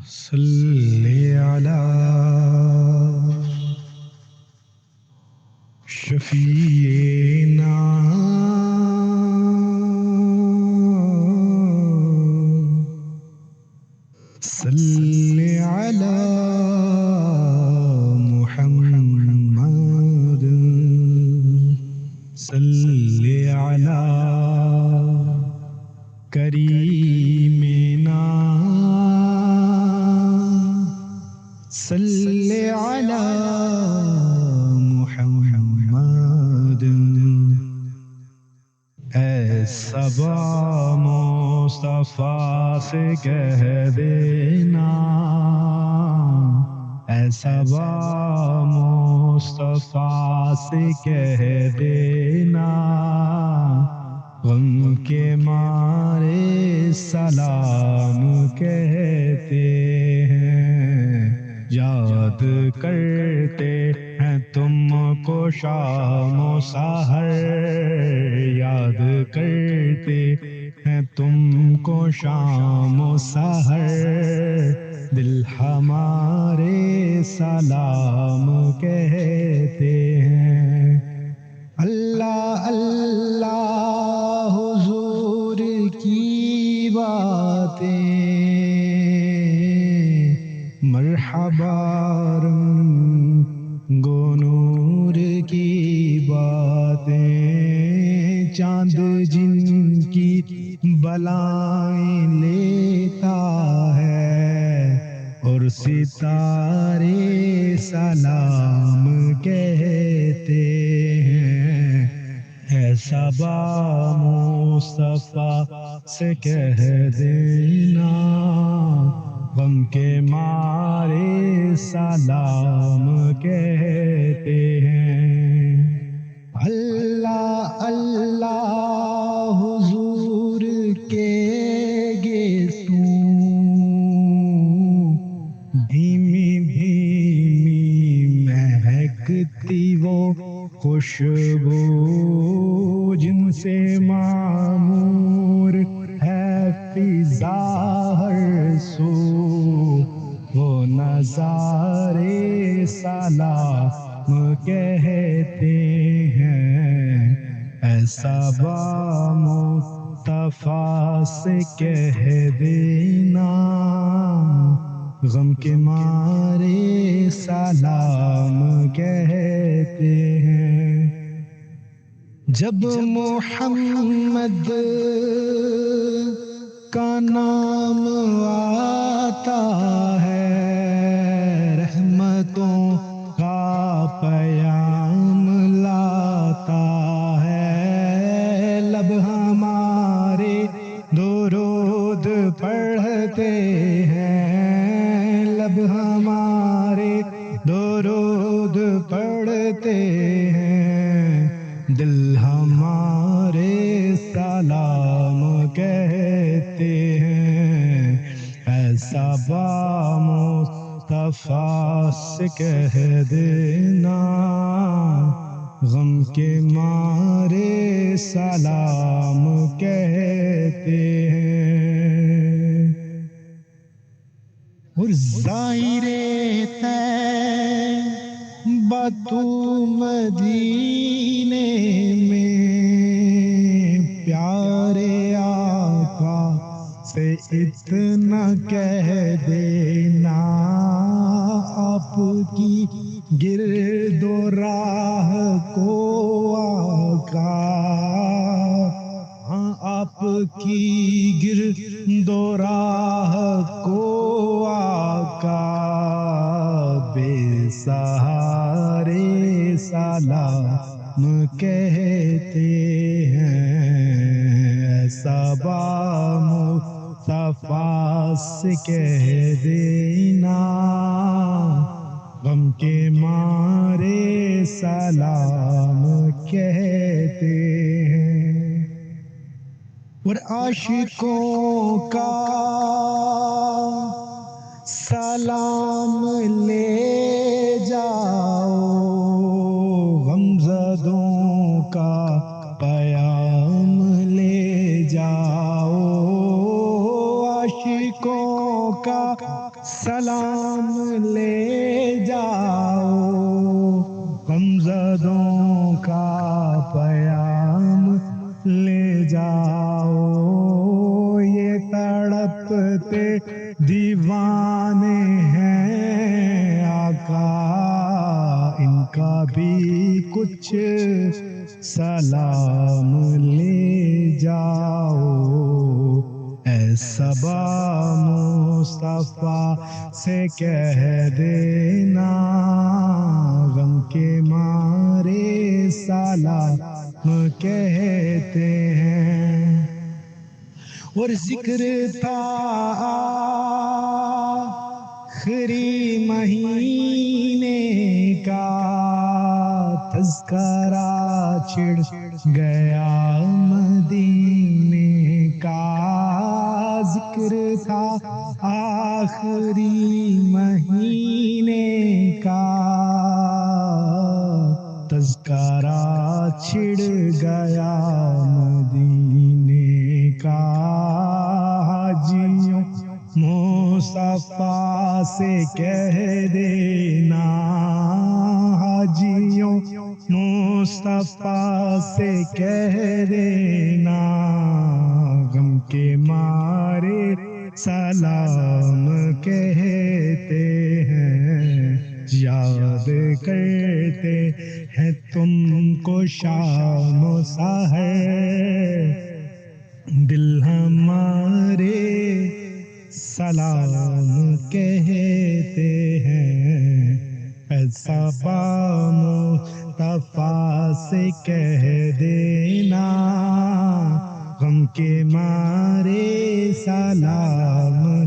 صلی علی شفیعنا صلی علی محمد صلی علی کریمنا صلی علی محمد اے صبا مصطفیٰ سے کہہ دینا، اے صبا مصطفیٰ سے کہہ دینا، غم کے مارے سلام کہتے ہیں، یاد کرتے ہیں تم کو شام و سحر، یاد کرتے ہیں تم کو شام و سحر، دل ہمارے سلام کہتے ہیں۔ اللہ اللہ حضور کی باتیں، مرحبا رنگو نور کی باتیں، چاند جن کی بلائیں لیتا ہے اور ستارے سلام کہتے ہیں، اے صبا مصطفیٰ سے کہہ دینا، غم کے مارے سلام کہتے ہیں۔ اللہ اللہ حضور کے گیسوں، دھیمی دھیمی مہکتی وہ خوشبو جن سے معمور ہے فضا ہر سو، وہ نظارے سلام کہتے ہیں، اے صبا مصطفیٰ سے کہہ دینا، غم کے مارے سلام کہتے ہیں۔ جب محمد کا نام آتا ہے، رحمتوں کا پیام لاتا ہے، لب ہمارے درود پڑھتے ہیں، لب ہمارے درود پڑھتے ہیں، دل ہمارے سلام کہتے ہیں، اے صبا مصطفیٰ سے کہہ دینا، غم کے مارے سلام کہتے ہیں۔ اور ظاہر طیبہ تو مدینے میں، پیارے آقا سے اتنا کہہ دینا، آپ کی گرد و راہ کو آقا، ہاں آپ کی گرد و راہ کو آقا، بے سہارے سلام کہتے ہیں، اے صبا مصطفیٰ سے کہہ دینا، غم کے مارے سلام کہتے ہیں۔ اور عاشقوں کا سلام لے جاؤ، غمزدوں کا پیام لے جاؤ، عاشقوں کا سلام لے جاؤ، غمزدوں کا پیام لے جاؤ، یہ تڑپتے دیوانے ہیں آقا، ان کا بھی کچھ سلام لے جاؤ، اے صبا مصطفیٰ سے کہہ دینا، غم کے مارے سلام کہتے ہیں۔ اور ذکر تھا آخری مہینے کا، تذکرہ چھڑ گیا مدینے کا، ذکر تھا آخری مہینے کا، تذکرہ چھڑ گیا مدینے کا، حاجیوں مصطفیٰ سے کہہ دینا، حاجیوں مصطفیٰ سے کہہ دینا، غم کے مارے سلام کہتے ہیں، یاد کرتے ہیں تم کو شام و سحر، دل ہمارے سلام کہتے ہیں، ایسا مصطفیٰ سے کہہ دینا، غم کے مارے سلام